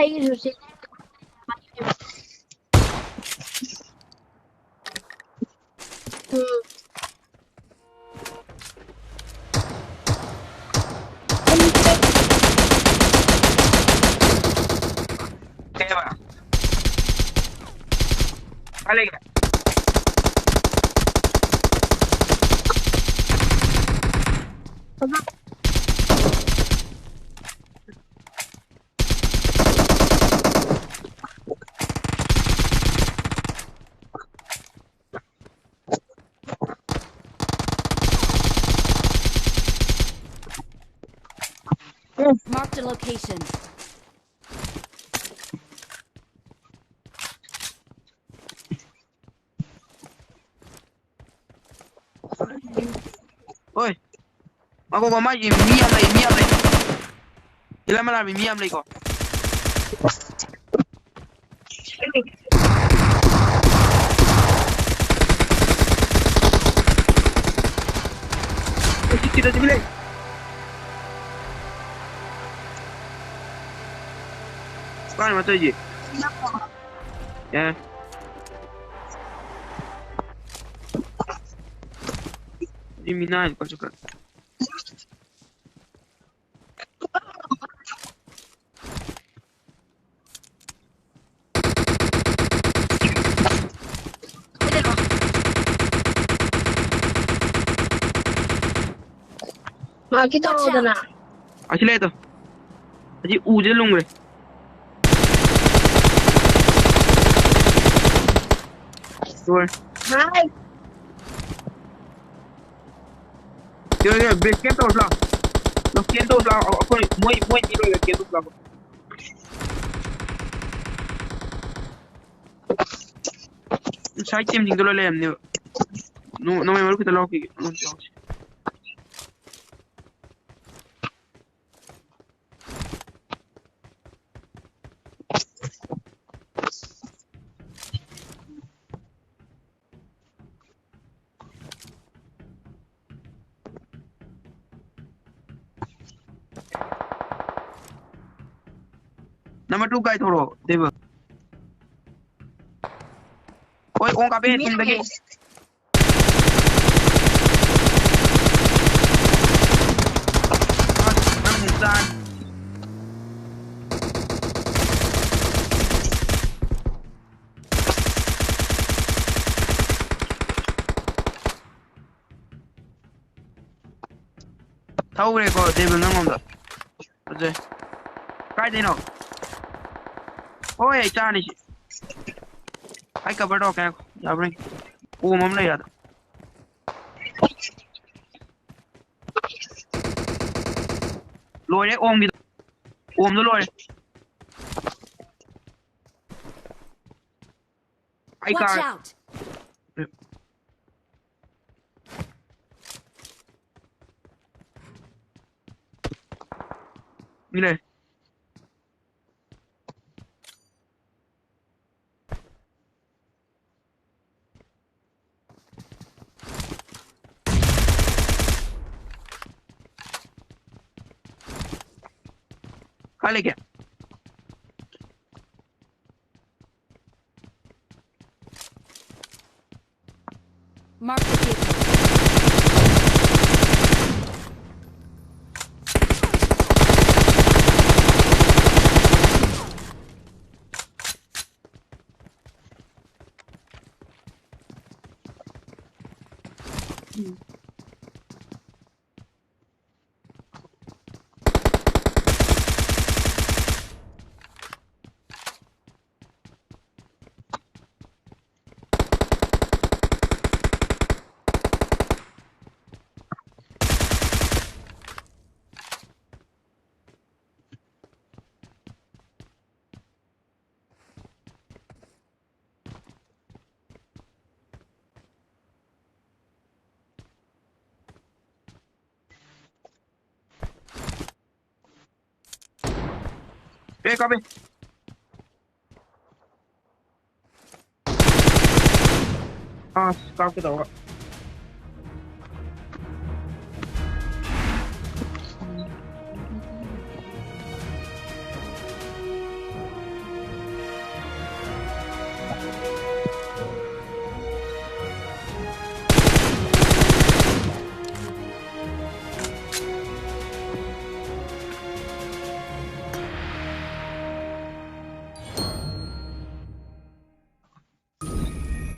ꯑꯩꯒꯤꯁꯨ ꯁꯤ ¿Qué va? Vale. Marked a location. Ôi, mà có mấy gì mi am này. Thì làm gì mi am này có. Kita sini lagi. Sekarang macam je. Ya. Ini mina kau cakap. kita udah na. Asli itu. Aji uje lung re. Rồi. Hai. Kira base camp tu lah. Lo camp tu lah. Aku moi ni lo camp tu lah. Side team ding tu lo lem ni. No me malu kita lo ki. Number 2 guy thoro dev. Oi on ka be tum dagi. Nam insan. Thau re ko dev nangom da. Aje. Kai dei no. Ôi cha này ai cover đó kìa giờ đây ôm này à lôi đấy ôm đi ôm nó lôi ai Watch cả out. như này खा ले क्या Marked a vehicle. Ê copy à cao cái đầu ạ